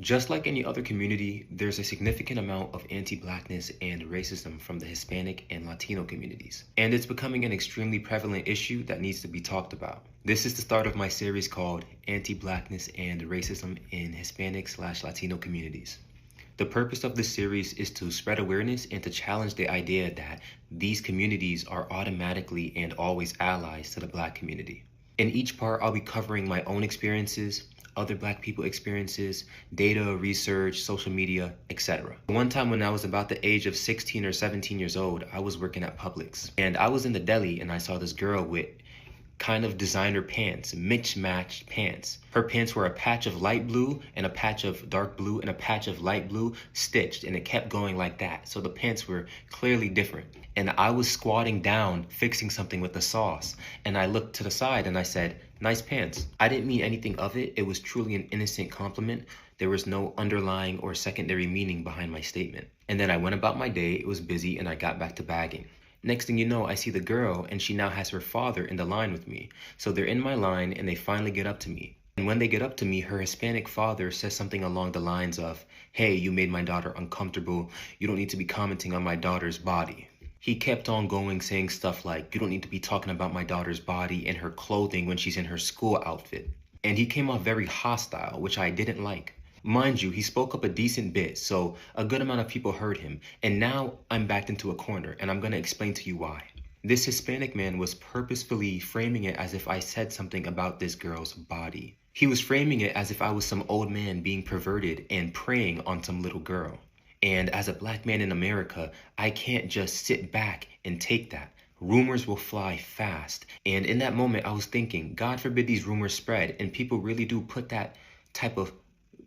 Just like any other community, there's a significant amount of anti-Blackness and racism from the Hispanic and Latino communities. And it's becoming an extremely prevalent issue that needs to be talked about. This is the start of my series called Anti-Blackness and Racism in Hispanic/Latino Communities. The purpose of this series is to spread awareness and to challenge the idea that these communities are automatically and always allies to the Black community. In each part, I'll be covering my own experiences, other Black people experiences, data, research, social media, etc. One time when I was about the age of 16 or 17 years old, I was working at Publix. And I was in the deli and I saw this girl with kind of designer pants, mismatched pants. Her pants were a patch of light blue and a patch of dark blue and a patch of light blue stitched, and it kept going like that. So the pants were clearly different. And I was squatting down, fixing something with the sauce. And I looked to the side and I said, "Nice pants." I didn't mean anything of it. It was truly an innocent compliment. There was no underlying or secondary meaning behind my statement. And then I went about my day, it was busy, and I got back to bagging. Next thing you know, I see the girl and she now has her father in the line with me. So they're in my line and they finally get up to me. And when they get up to me, her Hispanic father says something along the lines of, "Hey, you made my daughter uncomfortable. You don't need to be commenting on my daughter's body." He kept on going, saying stuff like, "You don't need to be talking about my daughter's body and her clothing when she's in her school outfit." And he came off very hostile, which I didn't like. Mind you, he spoke up a decent bit, so a good amount of people heard him. And now I'm backed into a corner, and I'm going to explain to you why. This Hispanic man was purposefully framing it as if I said something about this girl's body. He was framing it as if I was some old man being perverted and preying on some little girl. And as a Black man in America, I can't just sit back and take that. Rumors will fly fast. And in that moment, I was thinking, God forbid these rumors spread and people really do put that type of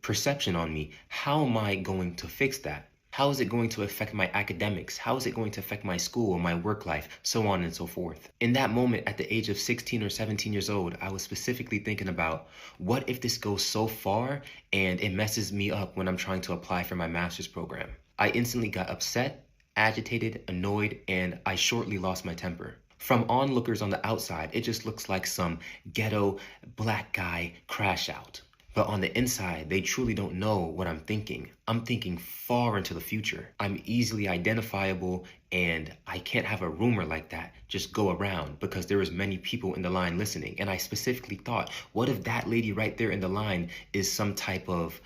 perception on me. How am I going to fix that? How is it going to affect my academics? How is it going to affect my school, my work life, so on and so forth? In that moment, at the age of 16 or 17 years old, I was specifically thinking about, what if this goes so far and it messes me up when I'm trying to apply for my master's program? I instantly got upset, agitated, annoyed, and I shortly lost my temper. From onlookers on the outside, it just looks like some ghetto Black guy crash out. But on the inside, they truly don't know what I'm thinking. I'm thinking far into the future. I'm easily identifiable, and I can't have a rumor like that just go around because there was many people in the line listening. And I specifically thought, what if that lady right there in the line is some type of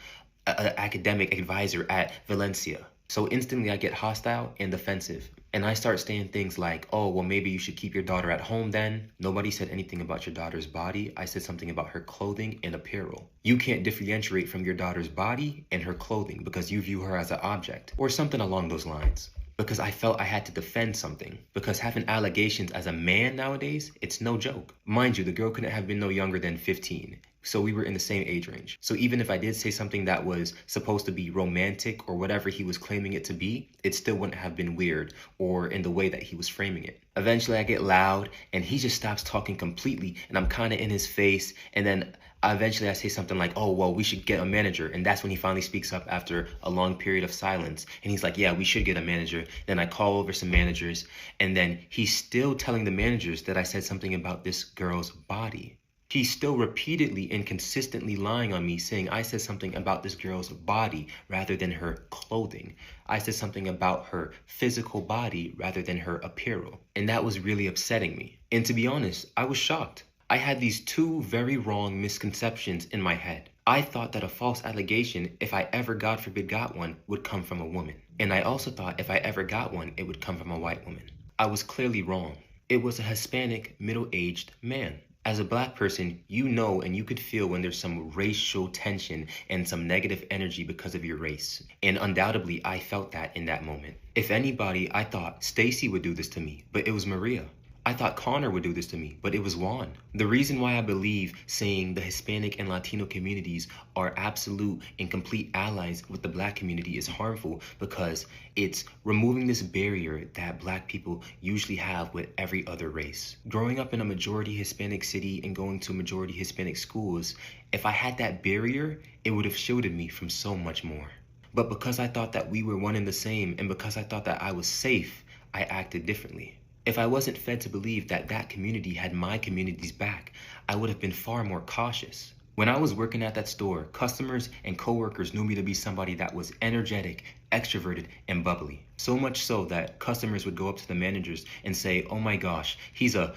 academic advisor at Valencia? So instantly I get hostile and defensive. And I start saying things like, "Oh, well, maybe you should keep your daughter at home then." Nobody said anything about your daughter's body. I said something about her clothing and apparel. You can't differentiate from your daughter's body and her clothing because you view her as an object, or something along those lines. Because I felt I had to defend something. Because having allegations as a man nowadays, it's no joke. Mind you, the girl couldn't have been no younger than 15. So we were in the same age range. So even if I did say something that was supposed to be romantic or whatever he was claiming it to be, it still wouldn't have been weird or in the way that he was framing it. Eventually I get loud and he just stops talking completely and I'm kind of in his face. And then eventually I say something like, "Oh, well, we should get a manager." And that's when he finally speaks up after a long period of silence. And he's like, "Yeah, we should get a manager." Then I call over some managers and then he's still telling the managers that I said something about this girl's body. He's still repeatedly and consistently lying on me, saying I said something about this girl's body rather than her clothing. I said something about her physical body rather than her apparel. And that was really upsetting me. And to be honest, I was shocked. I had these two very wrong misconceptions in my head. I thought that a false allegation, if I ever, God forbid, got one, would come from a woman. And I also thought if I ever got one, it would come from a white woman. I was clearly wrong. It was a Hispanic, middle-aged man. As a Black person, you know and you could feel when there's some racial tension and some negative energy because of your race. And undoubtedly, I felt that in that moment. If anybody, I thought Stacy would do this to me, but it was Maria. I thought Connor would do this to me, but it was Juan. The reason why I believe saying the Hispanic and Latino communities are absolute and complete allies with the Black community is harmful because it's removing this barrier that Black people usually have with every other race. Growing up in a majority Hispanic city and going to majority Hispanic schools, if I had that barrier, it would have shielded me from so much more. But because I thought that we were one and the same, and because I thought that I was safe, I acted differently. If I wasn't fed to believe that that community had my community's back, I would have been far more cautious. When I was working at that store, customers and coworkers knew me to be somebody that was energetic, extroverted, and bubbly. So much so that customers would go up to the managers and say, "Oh my gosh, he's a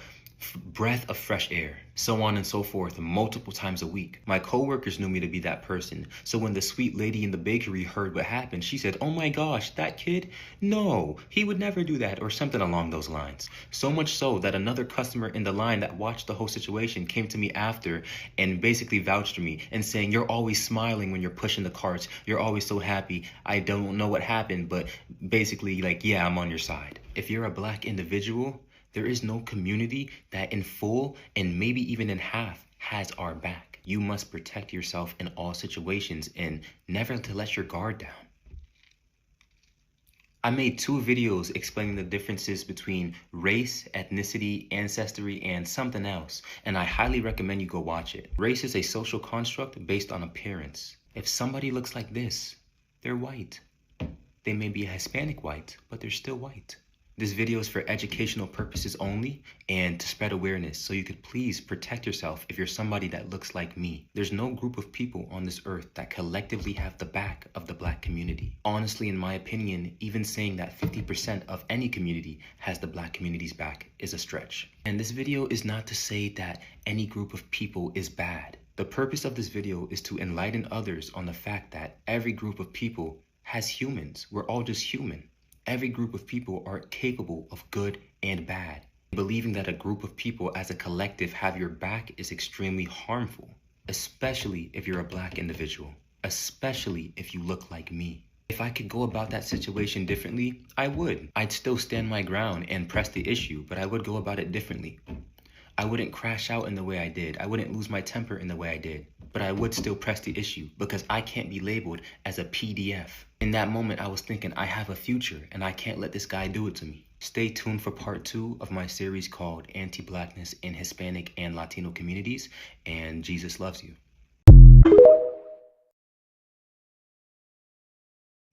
breath of fresh air," so on and so forth, multiple times a week. My coworkers knew me to be that person. So when the sweet lady in the bakery heard what happened, she said, "Oh my gosh, that kid? No, he would never do that," or something along those lines. So much so that another customer in the line that watched the whole situation came to me after and basically vouched for me and saying, "You're always smiling when you're pushing the carts. You're always so happy. I don't know what happened, but basically like, yeah, I'm on your side." If you're a Black individual, there is no community that in full and maybe even in half has our back. You must protect yourself in all situations and never to let your guard down. I made 2 videos explaining the differences between race, ethnicity, ancestry, and something else, and I highly recommend you go watch it. Race is a social construct based on appearance. If somebody looks like this, they're white. They may be a Hispanic white, but they're still white. This video is for educational purposes only and to spread awareness, so you could please protect yourself if you're somebody that looks like me. There's no group of people on this earth that collectively have the back of the Black community. Honestly, in my opinion, even saying that 50% of any community has the Black community's back is a stretch. And this video is not to say that any group of people is bad. The purpose of this video is to enlighten others on the fact that every group of people has humans. We're all just human. Every group of people are capable of good and bad. Believing that a group of people as a collective have your back is extremely harmful, especially if you're a Black individual, especially if you look like me. If I could go about that situation differently, I would. I'd still stand my ground and press the issue, but I would go about it differently. I wouldn't crash out in the way I did. I wouldn't lose my temper in the way I did. But I would still press the issue because I can't be labeled as a PDF. In that moment, I was thinking I have a future and I can't let this guy do it to me. Stay tuned for part 2 of my series called Anti-Blackness in Hispanic and Latino Communities, and Jesus loves you.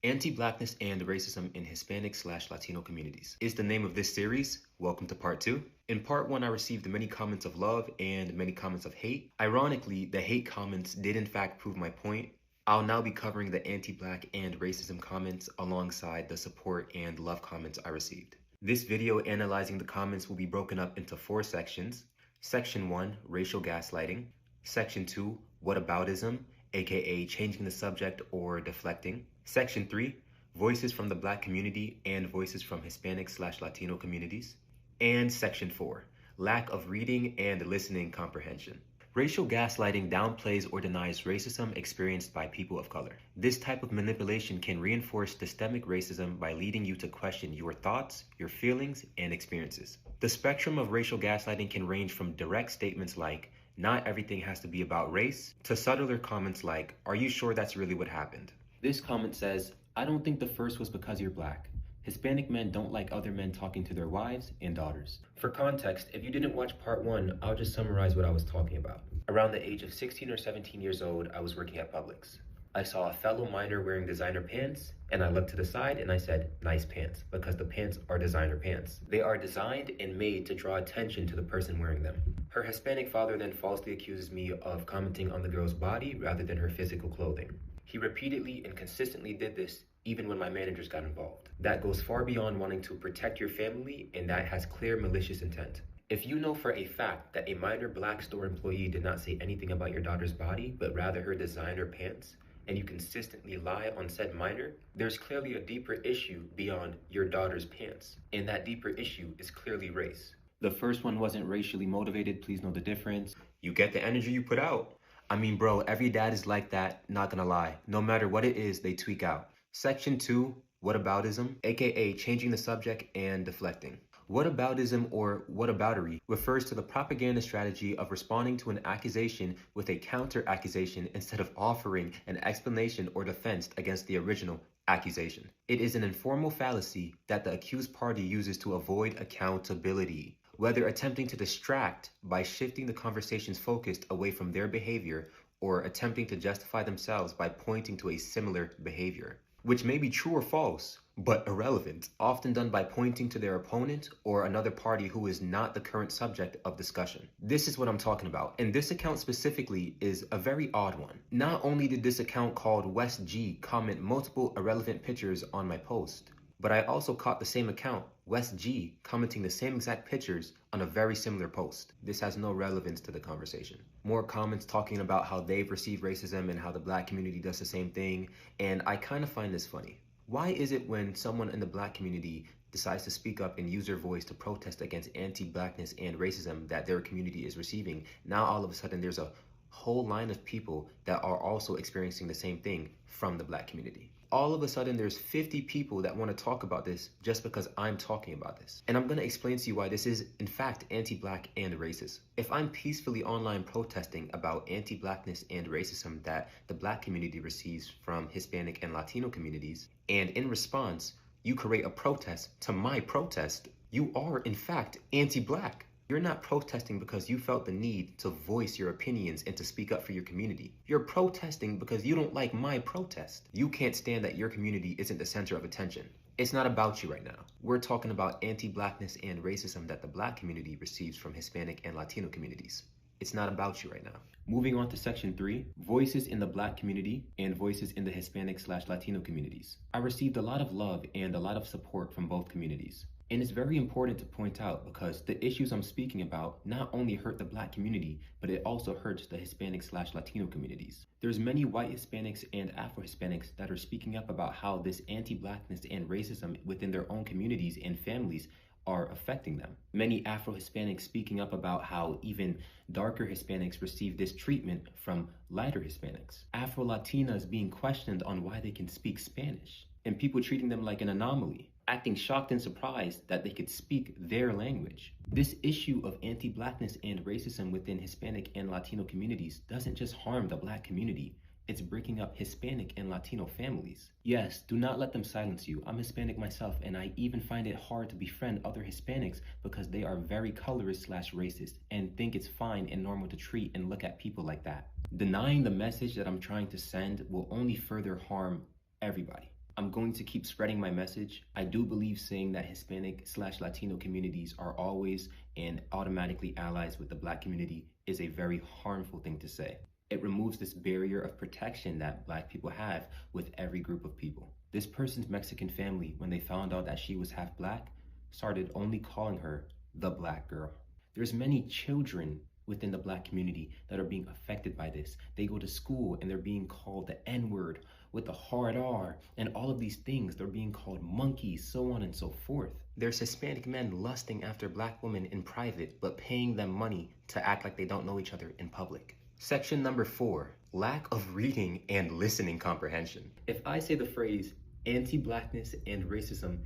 Anti-Blackness and Racism in Hispanic/Latino Communities is the name of this series. Welcome to part 2. In part 1, I received many comments of love and many comments of hate. Ironically, the hate comments did in fact prove my point. I'll now be covering the anti-Black and racism comments alongside the support and love comments I received. This video analyzing the comments will be broken up into 4 sections. Section 1, racial gaslighting. Section 2, whataboutism, aka changing the subject or deflecting. Section 3, voices from the Black community and voices from Hispanic/Latino communities. And Section 4, lack of reading and listening comprehension. Racial gaslighting downplays or denies racism experienced by people of color. This type of manipulation can reinforce systemic racism by leading you to question your thoughts, your feelings, and experiences. The spectrum of racial gaslighting can range from direct statements like, "Not everything has to be about race," to subtler comments like, "Are you sure that's really what happened?" This comment says, "I don't think the first was because you're Black. Hispanic men don't like other men talking to their wives and daughters." For context, if you didn't watch part 1, I'll just summarize what I was talking about. Around the age of 16 or 17 years old, I was working at Publix. I saw a fellow minor wearing designer pants, and I looked to the side and I said, "Nice pants," because the pants are designer pants. They are designed and made to draw attention to the person wearing them. Her Hispanic father then falsely accuses me of commenting on the girl's body rather than her physical clothing. He repeatedly and consistently did this even when my managers got involved. That goes far beyond wanting to protect your family, and that has clear malicious intent. If you know for a fact that a minor Black store employee did not say anything about your daughter's body, but rather her designer pants, and you consistently lie on said minor, there's clearly a deeper issue beyond your daughter's pants, and that deeper issue is clearly race. The first one wasn't racially motivated, please know the difference. You get the energy you put out. I mean, bro, every dad is like that, not gonna lie. No matter what it is, they tweak out. Section 2, whataboutism, aka changing the subject and deflecting. Whataboutism or whataboutery refers to the propaganda strategy of responding to an accusation with a counter-accusation instead of offering an explanation or defense against the original accusation. It is an informal fallacy that the accused party uses to avoid accountability, whether attempting to distract by shifting the conversation's focus away from their behavior or attempting to justify themselves by pointing to a similar behavior. which may be true or false, but irrelevant, often done by pointing to their opponent or another party who is not the current subject of discussion. This is what I'm talking about, and this account specifically is a very odd one. Not only did this account called West G comment multiple irrelevant pictures on my post, but I also caught the same account, West G, commenting the same exact pictures on a very similar post. This has no relevance to the conversation. More comments talking about how they perceive racism and how the black community does the same thing, and I kind of find this funny. Why is it when someone in the black community decides to speak up and use their voice to protest against anti-blackness and racism that their community is receiving, now all of a sudden there's a whole line of people that are also experiencing the same thing from the black community? All of a sudden there's 50 people that want to talk about this just because I'm talking about this. And I'm going to explain to you why this is in fact anti-black and racist. If I'm peacefully online protesting about anti-blackness and racism that the black community receives from Hispanic and Latino communities, and in response, you create a protest to my protest, you are in fact anti-black. You're not protesting because you felt the need to voice your opinions and to speak up for your community. You're protesting because you don't like my protest. You can't stand that your community isn't the center of attention. It's not about you right now. We're talking about anti-blackness and racism that the black community receives from Hispanic and Latino communities. It's not about you right now. Moving on to section 3, voices in the black community and voices in the Hispanic/Latino communities. I received a lot of love and a lot of support from both communities. And it's very important to point out because the issues I'm speaking about not only hurt the black community, but it also hurts the Hispanic/Latino communities. There's many white Hispanics and Afro-Hispanics that are speaking up about how this anti-blackness and racism within their own communities and families are affecting them. Many Afro-Hispanics speaking up about how even darker Hispanics receive this treatment from lighter Hispanics. Afro-Latinas being questioned on why they can speak Spanish, and people treating them like an anomaly, acting shocked and surprised that they could speak their language. This issue of anti-blackness and racism within Hispanic and Latino communities doesn't just harm the black community, it's breaking up Hispanic and Latino families. Yes, do not let them silence you. I'm Hispanic myself, and I even find it hard to befriend other Hispanics because they are very colorist/racist and think it's fine and normal to treat and look at people like that. Denying the message that I'm trying to send will only further harm everybody. I'm going to keep spreading my message. I do believe saying that Hispanic/Latino communities are always and automatically allies with the black community is a very harmful thing to say. It removes this barrier of protection that black people have with every group of people. This person's Mexican family, when they found out that she was half black, started only calling her the black girl. There's many children within the black community that are being affected by this. They go to school and they're being called the N-word with the hard R and all of these things. They're being called monkeys, so on and so forth. There's Hispanic men lusting after black women in private, but paying them money to act like they don't know each other in public. Section number 4, lack of reading and listening comprehension. If I say the phrase anti-blackness and racism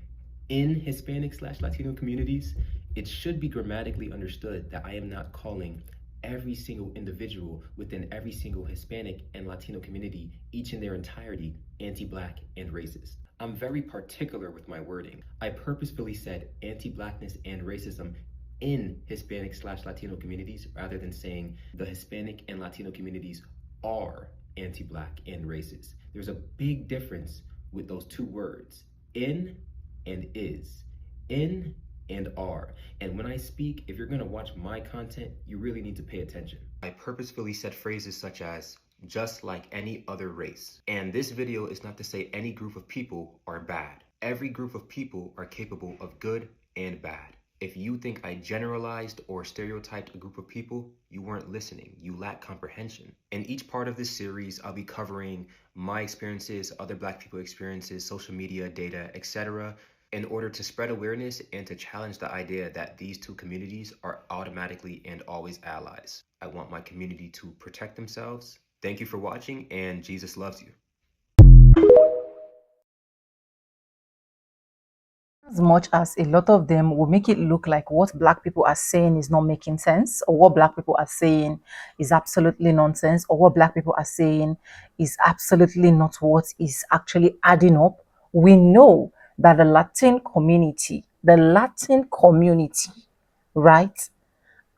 in Hispanic/Latino communities, it should be grammatically understood that I am not calling every single individual within every single Hispanic and Latino community, each in their entirety, anti-black and racist. I'm very particular with my wording. I purposefully said anti-blackness and racism in Hispanic/Latino communities rather than saying the Hispanic and Latino communities are anti-black and racist. There's a big difference with those two words, in and is, in and are. And when I speak, if you're gonna watch my content, you really need to pay attention. I purposefully said phrases such as, just like any other race. And this video is not to say any group of people are bad. Every group of people are capable of good and bad. If you think I generalized or stereotyped a group of people, you weren't listening. You lack comprehension. In each part of this series, I'll be covering my experiences, other black people experiences, social media, data, etc., in order to spread awareness and to challenge the idea that these two communities are automatically and always allies. I want my community to protect themselves. Thank you for watching, and Jesus loves you. As much as a lot of them will make it look like what black people are saying is not making sense, or what black people are saying is absolutely nonsense, or what black people are saying is absolutely not what is actually adding up, we know that the Latin community, right,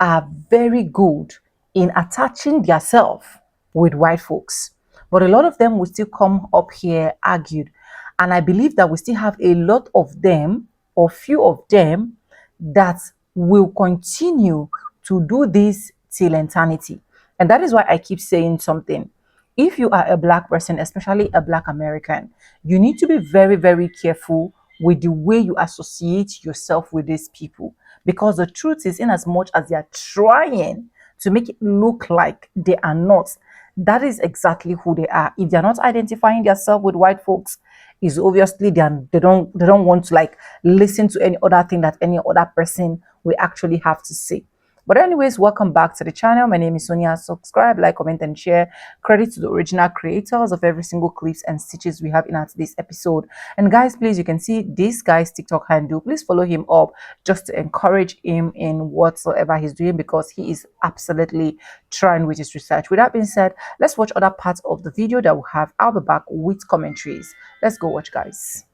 are very good in attaching themselves with white folks. But a lot of them will still come up here argued And I believe that we still have a lot of them, or few of them, that will continue to do this till eternity. And that is why I keep saying something. If you are a black person, especially a black American, you need to be very, very careful with the way you associate yourself with these people. Because the truth is, in as much as they are trying to make it look like they are not, that is exactly who they are. If they're not identifying themselves with white folks, is obviously they don't want to like listen to any other thing that any other person will actually have to say. But anyways, welcome back to the channel. My name is Sonia. Subscribe, like, comment, and share. Credit to the original creators of every single clips and stitches we have in today's episode. And guys, please, you can see this guy's TikTok handle. Please follow him up just to encourage him in whatsoever he's doing, because he is absolutely trying with his research. With that being said, let's watch other parts of the video that we have. I'll be back with commentaries. Let's go watch, guys.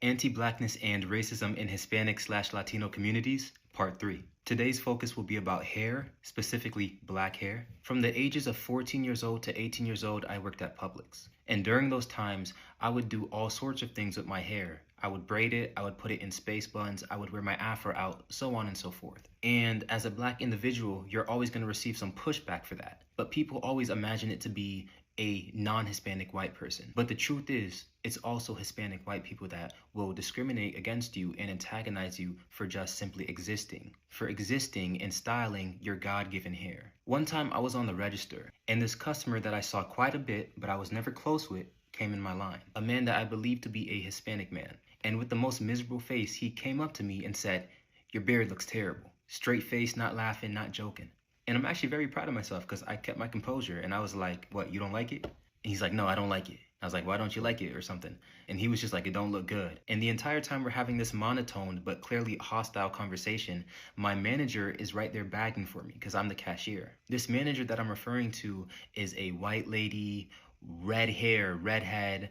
Anti-Blackness and Racism in Hispanic/Latino Communities, Part 3. Today's focus will be about hair, specifically black hair. From the ages of 14 years old to 18 years old, I worked at Publix. And during those times, I would do all sorts of things with my hair. I would braid it, I would put it in space buns, I would wear my afro out, so on and so forth. And as a black individual, you're always going to receive some pushback for that. But people always imagine it to be a non-Hispanic white person. But the truth is, it's also Hispanic white people that will discriminate against you and antagonize you for just simply existing. For existing and styling your God-given hair. One time I was on the register, and this customer that I saw quite a bit, but I was never close with, came in my line. A man that I believed to be a Hispanic man. And with the most miserable face, he came up to me and said, "Your beard looks terrible." Straight face, not laughing, not joking. And I'm actually very proud of myself because I kept my composure and I was like, "What, you don't like it?" And he's like, "No, I don't like it." I was like, "Why don't you like it?" or something. And he was just like, "It don't look good." And the entire time we're having this monotone but clearly hostile conversation, my manager is right there bagging for me because I'm the cashier. This manager that I'm referring to is a white lady, red hair, redhead,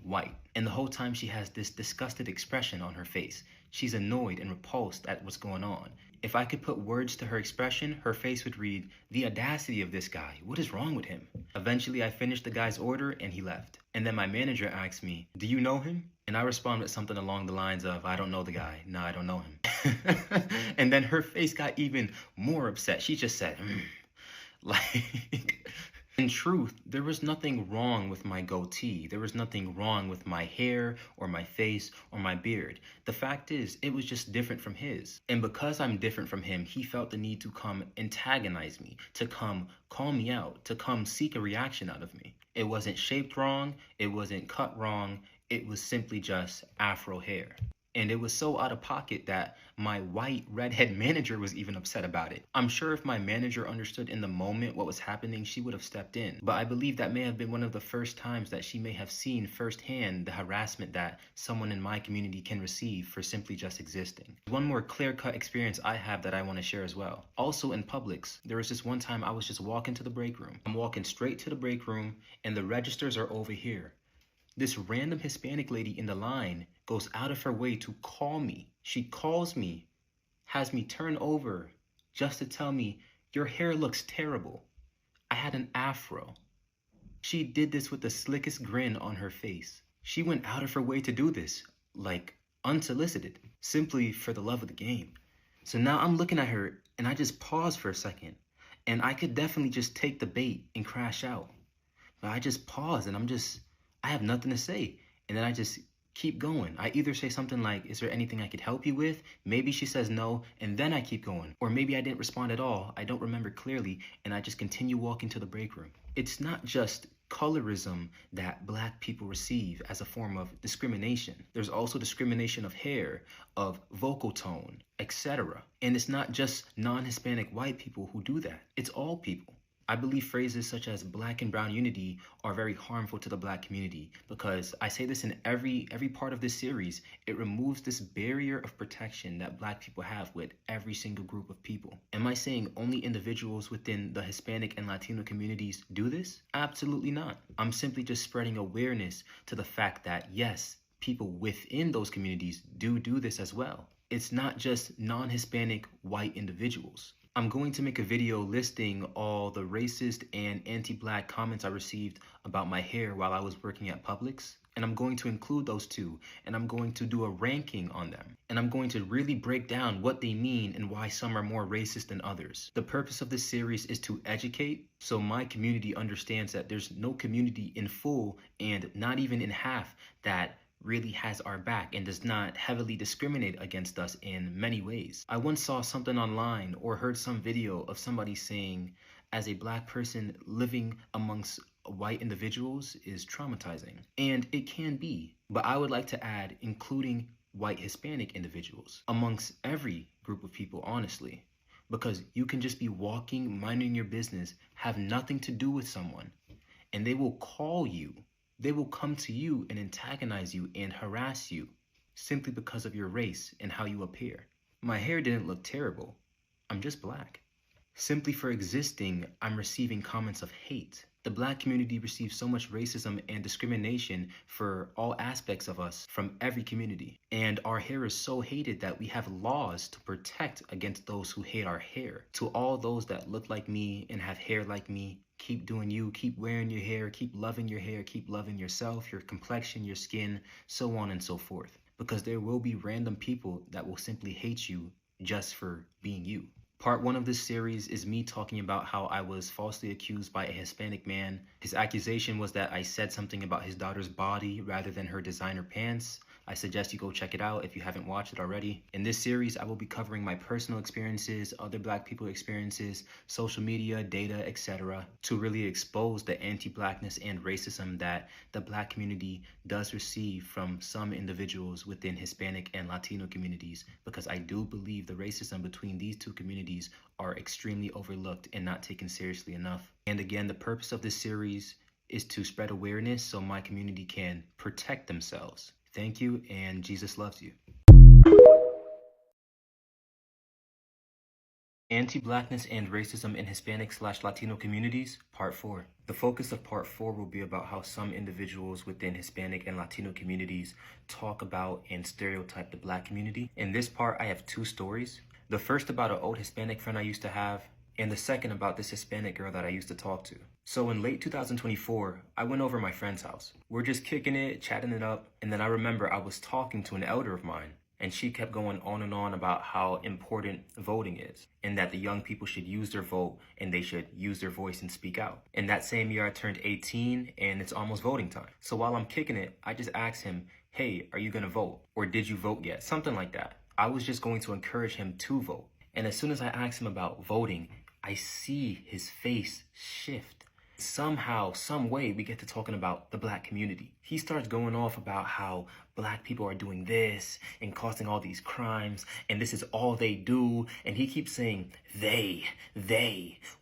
white. And the whole time she has this disgusted expression on her face. She's annoyed and repulsed at what's going on. If I could put words to her expression, her face would read, "The audacity of this guy. What is wrong with him?" Eventually, I finished the guy's order and he left. And then my manager asked me, "Do you know him?" And I respond with something along the lines of, "I don't know the guy. No, I don't know him." And then her face got even more upset. She just said, like... In truth, there was nothing wrong with my goatee. There was nothing wrong with my hair or my face or my beard. The fact is, it was just different from his. And because I'm different from him, he felt the need to come antagonize me, to come call me out, to come seek a reaction out of me. It wasn't shaped wrong. It wasn't cut wrong. It was simply just afro hair. And it was so out of pocket that my white redhead manager was even upset about it. I'm sure if my manager understood in the moment what was happening, she would have stepped in. But I believe that may have been one of the first times that she may have seen firsthand the harassment that someone in my community can receive for simply just existing. One more clear-cut experience I have that I want to share as well. Also in Publix, there was this one time I was just walking to the break room. I'm walking straight to the break room and the registers are over here. This random Hispanic lady in the line goes out of her way to call me. She calls me, has me turn over just to tell me, "Your hair looks terrible." I had an afro. She did this with the slickest grin on her face. She went out of her way to do this, like unsolicited, simply for the love of the game. So now I'm looking at her and I just pause for a second. And I could definitely just take the bait and crash out. But I just pause and I have nothing to say. And then I just keep going. I either say something like, "Is there anything I could help you with?" Maybe she says no, and then I keep going. Or maybe I didn't respond at all. I don't remember clearly, and I just continue walking to the break room. It's not just colorism that black people receive as a form of discrimination. There's also discrimination of hair, of vocal tone, etc. And it's not just non-Hispanic white people who do that. It's all people. I believe phrases such as black and brown unity are very harmful to the black community because I say this in every part of this series, it removes this barrier of protection that black people have with every single group of people. Am I saying only individuals within the Hispanic and Latino communities do this? Absolutely not. I'm simply just spreading awareness to the fact that yes, people within those communities do this as well. It's not just non-Hispanic white individuals. I'm going to make a video listing all the racist and anti-black comments I received about my hair while I was working at Publix. And I'm going to include those two, and I'm going to do a ranking on them. And I'm going to really break down what they mean and why some are more racist than others. The purpose of this series is to educate, so my community understands that there's no community in full and not even in half that really has our back and does not heavily discriminate against us in many ways. I once saw something online or heard some video of somebody saying, as a black person, living amongst white individuals is traumatizing. And it can be, but I would like to add including white Hispanic individuals amongst every group of people, honestly, because you can just be walking, minding your business, have nothing to do with someone, and they will call you. They will come to you and antagonize you and harass you simply because of your race and how you appear. My hair didn't look terrible. I'm just black. Simply for existing, I'm receiving comments of hate. The black community receives so much racism and discrimination for all aspects of us from every community. And our hair is so hated that we have laws to protect against those who hate our hair. To all those that look like me and have hair like me, keep doing you, keep wearing your hair, keep loving your hair, keep loving yourself, your complexion, your skin, so on and so forth. Because there will be random people that will simply hate you just for being you. Part 1 of this series is me talking about how I was falsely accused by a Hispanic man. His accusation was that I said something about his daughter's body rather than her designer pants. I suggest you go check it out if you haven't watched it already. In this series, I will be covering my personal experiences, other black people experiences, social media, data, etc. to really expose the anti-blackness and racism that the black community does receive from some individuals within Hispanic and Latino communities, because I do believe the racism between these two communities are extremely overlooked and not taken seriously enough. And again, the purpose of this series is to spread awareness so my community can protect themselves. Thank you, and Jesus loves you. Anti-Blackness and Racism in Hispanic/Latino Communities, Part 4. The focus of Part 4 will be about how some individuals within Hispanic and Latino communities talk about and stereotype the black community. In this part, I have 2 stories. The first about an old Hispanic friend I used to have, and the second about this Hispanic girl that I used to talk to. So in late 2024, I went over my friend's house. We're just kicking it, chatting it up, and then I remember I was talking to an elder of mine, and she kept going on and on about how important voting is, and that the young people should use their vote, and they should use their voice and speak out. And that same year I turned 18, and it's almost voting time. So while I'm kicking it, I just asked him, hey, are you gonna vote? Or did you vote yet? Something like that. I was just going to encourage him to vote. And as soon as I asked him about voting, I see his face shift. Somehow, some way, we get to talking about the black community. He starts going off about how black people are doing this and causing all these crimes, and this is all they do. And he keeps saying they,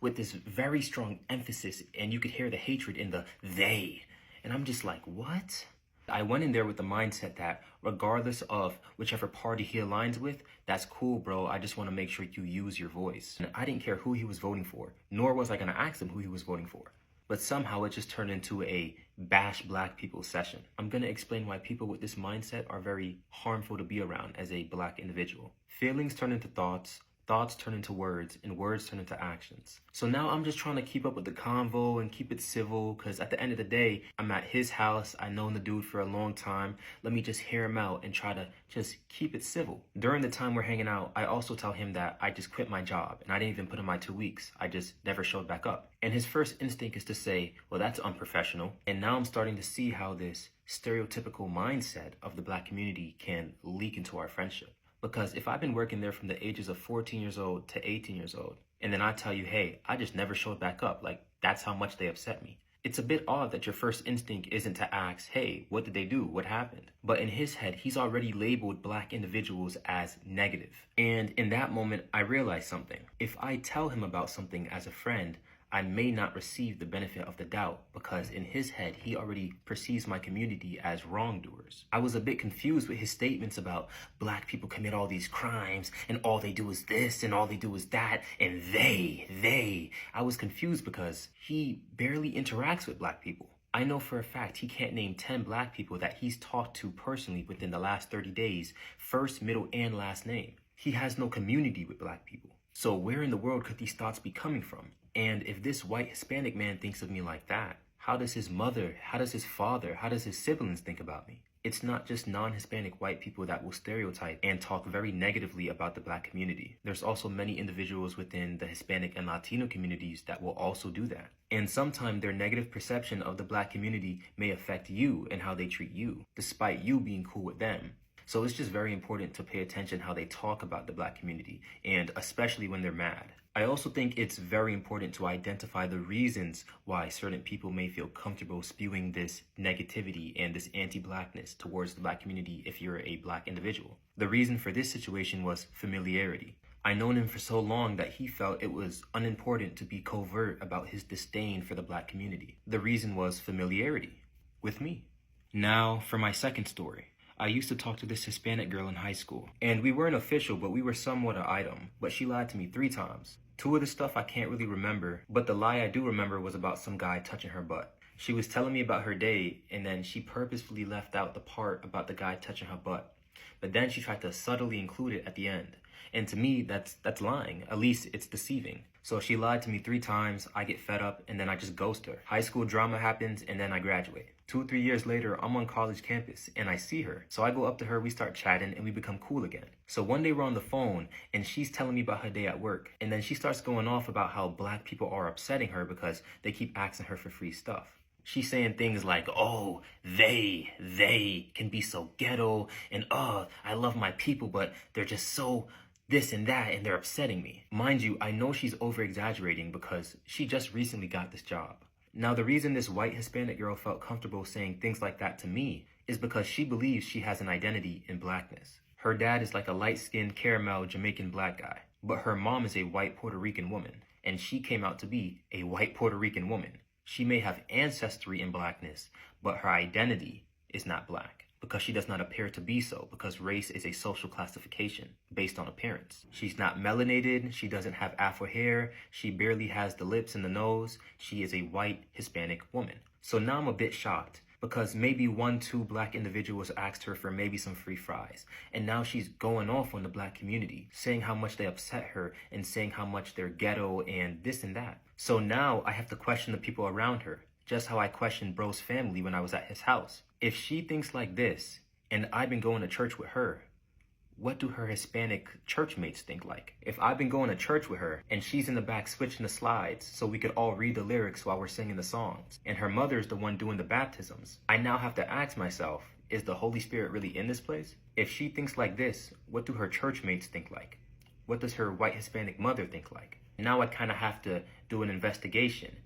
with this very strong emphasis, and you could hear the hatred in the they. And I'm just like, what? I went in there with the mindset that regardless of whichever party he aligns with, that's cool, bro. I just want to make sure you use your voice. And I didn't care who he was voting for, nor was I going to ask him who he was voting for. But somehow it just turned into a bash black people session. I'm going to explain why people with this mindset are very harmful to be around as a black individual. Feelings turn into thoughts. Thoughts turn into words, and words turn into actions. So now I'm just trying to keep up with the convo and keep it civil, because at the end of the day, I'm at his house. I've known the dude for a long time. Let me just hear him out and try to just keep it civil. During the time we're hanging out, I also tell him that I just quit my job, and I didn't even put in my 2 weeks. I just never showed back up. And his first instinct is to say, well, that's unprofessional. And now I'm starting to see how this stereotypical mindset of the black community can leak into our friendship. Because if I've been working there from the ages of 14 years old to 18 years old, and then I tell you, hey, I just never showed back up, like that's how much they upset me. It's a bit odd that your first instinct isn't to ask, hey, what did they do? What happened? But in his head, he's already labeled black individuals as negative. And in that moment, I realized something. If I tell him about something as a friend, I may not receive the benefit of the doubt, because in his head, he already perceives my community as wrongdoers. I was a bit confused with his statements about black people commit all these crimes and all they do is this and all they do is that and they. I was confused because he barely interacts with black people. I know for a fact he can't name 10 black people that he's talked to personally within the last 30 days, first, middle, and last name. He has no community with black people. So where in the world could these thoughts be coming from? And if this white Hispanic man thinks of me like that, How does his mother, how does his father, how does his siblings think about me? It's not just non-Hispanic white people that will stereotype and talk very negatively about the Black community. There's also many individuals within the Hispanic and Latino communities that will also do that. And sometimes their negative perception of the Black community may affect you and how they treat you, despite you being cool with them. So it's just very important to pay attention how they talk about the Black community, and especially when they're mad. I also think it's very important to identify the reasons why certain people may feel comfortable spewing this negativity and this anti-Blackness towards the Black community if you're a Black individual. The reason for this situation was familiarity. I've known him for so long that he felt it was unimportant to be covert about his disdain for the Black community. The reason was familiarity with me. Now for my second story. I used to talk to this Hispanic girl in high school, and we weren't official, but we were somewhat an item, but she lied to me 3 times. 2 of the stuff I can't really remember, but the lie I do remember was about some guy touching her butt. She was telling me about her day, and then she purposefully left out the part about the guy touching her butt. But then she tried to subtly include it at the end. And to me, that's lying. At least it's deceiving. So she lied to me 3 times, I get fed up, and then I just ghost her. High school drama happens, and then I graduate. 2 or 3 years later, I'm on college campus, and I see her. So I go up to her, we start chatting, and we become cool again. So one day we're on the phone, and she's telling me about her day at work. And then she starts going off about how Black people are upsetting her because they keep asking her for free stuff. She's saying things like, oh, they can be so ghetto, and I love my people, but they're just so this and that, and they're upsetting me. Mind you, I know she's over-exaggerating because she just recently got this job. Now, the reason this white Hispanic girl felt comfortable saying things like that to me is because she believes she has an identity in Blackness. Her dad is like a light-skinned caramel Jamaican Black guy, but her mom is a white Puerto Rican woman, and she came out to be a white Puerto Rican woman. She may have ancestry in Blackness, but her identity is not Black, because she does not appear to be so, because race is a social classification based on appearance. She's not melanated, she doesn't have afro hair, she barely has the lips and the nose. She is a white Hispanic woman. So now I'm a bit shocked, because maybe 1-2 Black individuals asked her for maybe some free fries, and now she's going off on the Black community, saying how much they upset her and saying how much they're ghetto and this and that. So now I have to question the people around her, just how I questioned bro's family when I was at his house. If she thinks like this, and I've been going to church with her, what do her Hispanic church mates think like? If I've been going to church with her, and she's in the back switching the slides so we could all read the lyrics while we're singing the songs, and her mother's the one doing the baptisms, I now have to ask myself, is the Holy Spirit really in this place? If she thinks like this, what do her church mates think like? What does her white Hispanic mother think like? Now I kind of have to do an investigation.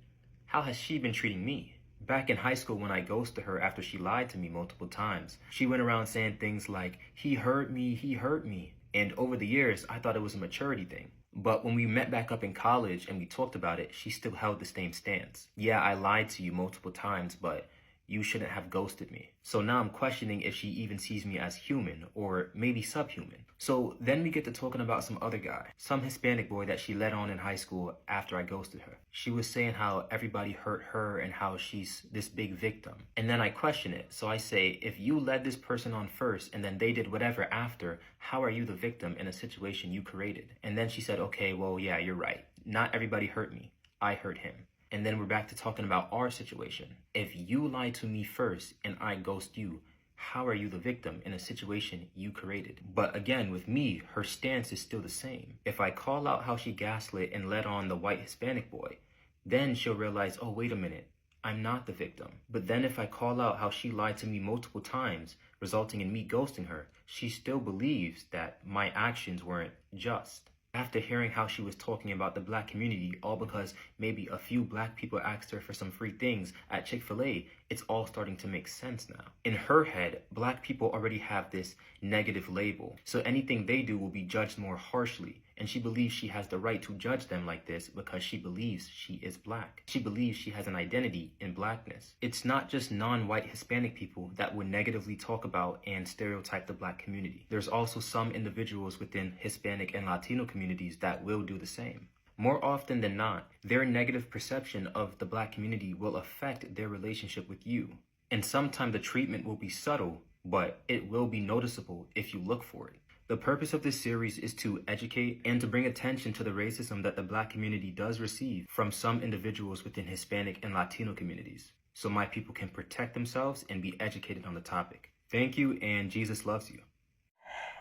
How has she been treating me? Back in high school when I ghosted her after she lied to me multiple times, she went around saying things like, he hurt me. And over the years, I thought it was a maturity thing. But when we met back up in college and we talked about it, she still held the same stance. Yeah, I lied to you multiple times, but you shouldn't have ghosted me. So now I'm questioning if she even sees me as human or maybe subhuman. So then we get to talking about some other guy, some Hispanic boy that she led on in high school after I ghosted her. She was saying how everybody hurt her and how she's this big victim. And then I question it. So I say, if you led this person on first and then they did whatever after, how are you the victim in a situation you created? And then she said, okay, well, yeah, you're right. Not everybody hurt me. I hurt him. And then we're back to talking about our situation. If you lie to me first and I ghost you, how are you the victim in a situation you created? But again, with me, her stance is still the same. If I call out how she gaslit and led on the white Hispanic boy, then she'll realize, oh, wait a minute, I'm not the victim. But then if I call out how she lied to me multiple times, resulting in me ghosting her, she still believes that my actions weren't just. After hearing how she was talking about the Black community, all because maybe a few Black people asked her for some free things at Chick-fil-A, it's all starting to make sense now. In her head, Black people already have this negative label, so anything they do will be judged more harshly, and she believes she has the right to judge them like this because she believes she is Black. She believes she has an identity in Blackness. It's not just non-white Hispanic people that would negatively talk about and stereotype the Black community. There's also some individuals within Hispanic and Latino communities that will do the same. More often than not, their negative perception of the Black community will affect their relationship with you. And sometimes the treatment will be subtle, but it will be noticeable if you look for it. The purpose of this series is to educate and to bring attention to the racism that the Black community does receive from some individuals within Hispanic and Latino communities. so my people can protect themselves and be educated on the topic. Thank you, and Jesus loves you.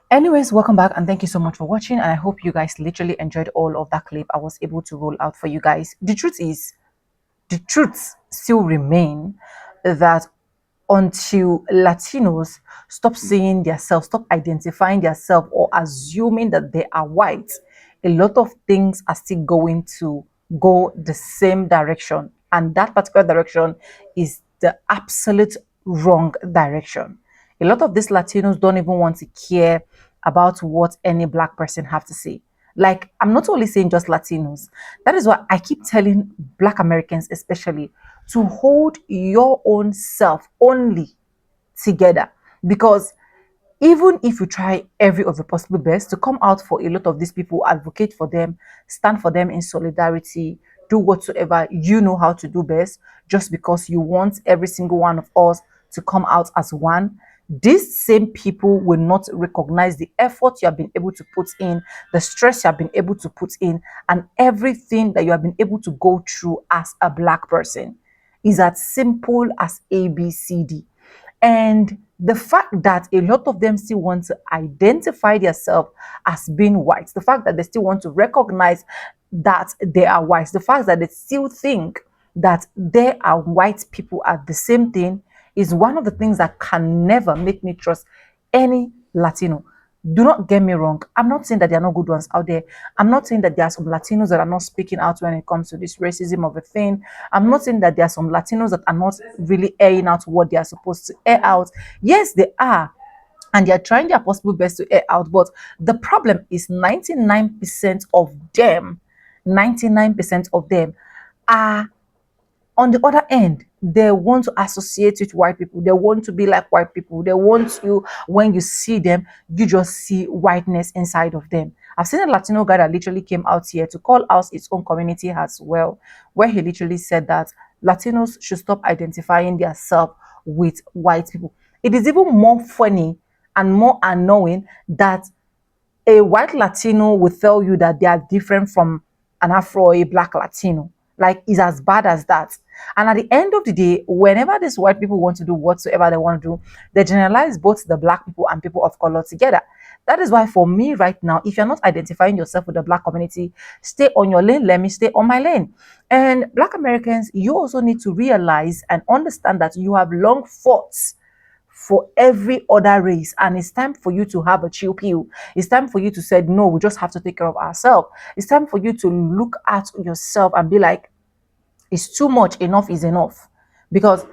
Anyways, welcome back and thank you so much for watching. And I hope you guys literally enjoyed all of that clip I was able to roll out for you guys. The truths still remain that until Latinos stop seeing themselves, stop identifying themselves, or assuming that they are white, a lot of things are still going to go the same direction. And that particular direction is the absolute wrong direction. A lot of these Latinos don't even want to care about what any black person have to say. Like, I'm not only saying just Latinos. That is why I keep telling Black Americans, especially, to hold your own self only together. Because even if you try every of the possible best to come out for a lot of these people, advocate for them, stand for them in solidarity, do whatsoever you know how to do best, just because you want every single one of us to come out as one, these same people will not recognize the effort you have been able to put in, the stress you have been able to put in, and everything that you have been able to go through as a black person. Is as simple as ABCD. And the fact that a lot of them still want to identify themselves as being white, the fact that they still want to recognize that they are white, the fact that they still think that they are white people are the same thing, is one of the things that can never make me trust any Latino. Do not get me wrong. I'm not saying that there are no good ones out there. I'm not saying that there are some Latinos that are not speaking out when it comes to this racism of a thing. I'm not saying that there are some Latinos that are not really airing out what they are supposed to air out. Yes, they are. And they are trying their possible best to air out. But the problem is 99% of them, 99% of them are on the other end. They want to associate with white people. They want to be like white people. They want you, when you see them, you just see whiteness inside of them. I've seen a Latino guy that literally came out here to call out its own community as well, where he literally said that Latinos should stop identifying themselves with white people. It is even more funny and more annoying that a white Latino will tell you that they are different from an Afro or a black Latino. Like, it's as bad as that. And at the end of the day, whenever these white people want to do whatsoever they want to do, they generalize both the black people and people of color together. That is why for me right now, if you're not identifying yourself with the black community, stay on your lane, let me stay on my lane. And Black Americans, you also need to realize and understand that you have long fought for every other race, and it's time for you to have a chill pill. It's time for you to say no, we just have to take care of ourselves. It's time for you to look at yourself and be like, it's too much, enough is enough. Because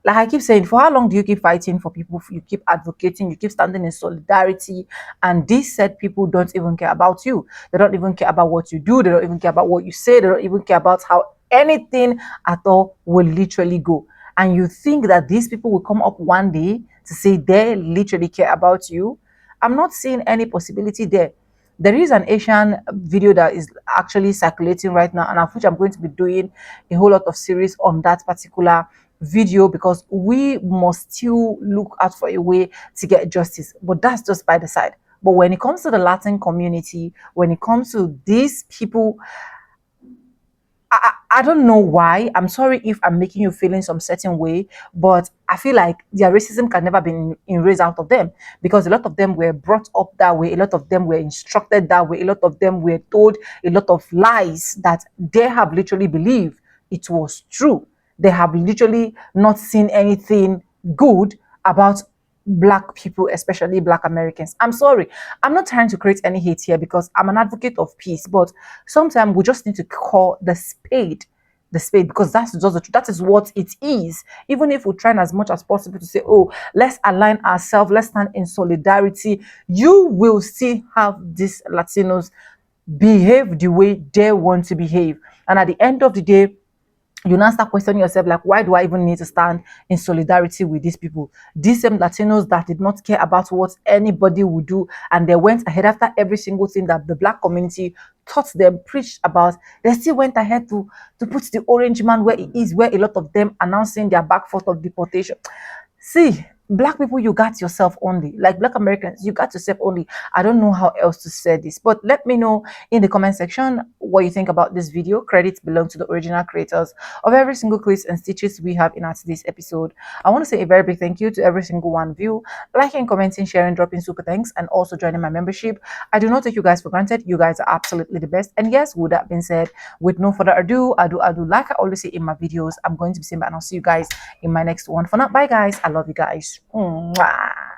like I keep saying, for how long do you keep fighting for people? You keep advocating, you keep standing in solidarity, and these said people don't even care about you. They don't even care about what you do. They don't even care about what you say. They don't even care about how anything at all will literally go. And you think that these people will come up one day to say they literally care about you? I'm not seeing any possibility there. There is an Asian video that is actually circulating right now, and of which I'm going to be doing a whole lot of series on that particular video, because we must still look out for a way to get justice. But that's just by the side. But when it comes to the Latin community, when it comes to these people, I don't know why. I'm sorry if I'm making you feel in some certain way, but I feel like their racism can never be erased out of them, because a lot of them were brought up that way. A lot of them were instructed that way. A lot of them were told a lot of lies that they have literally believed it was true. They have literally not seen anything good about black people, especially black Americans. I'm sorry. I'm not trying to create any hate here, because I'm an advocate of peace, but sometimes we just need to call the spade, because that's just the truth. That is what it is. Even if we try as much as possible to say, oh, let's align ourselves, let's stand in solidarity, you will still have these Latinos behave the way they want to behave. And at the end of the day, you now start questioning yourself, like, why do I even need to stand in solidarity with these people? These same Latinos that did not care about what anybody would do, and they went ahead after every single thing that the black community taught them, preached about, they still went ahead to put the orange man where he is, where a lot of them announcing their back foot of deportation. See, Black people, you got yourself only. Like Black Americans, you got yourself only. I don't know how else to say this, but let me know in the comment section what you think about this video. Credits belong to the original creators of every single clips and stitches we have in our today's episode. I want to say a very big thank you to every single one of you, liking, commenting, sharing, dropping super thanks, and also joining my membership. I do not take you guys for granted. You guys are absolutely the best. And yes, with that being said, with no further ado, like I always say in my videos, I'm going to be saying, and I'll see you guys in my next one. For now, bye guys. I love you guys. Mwah.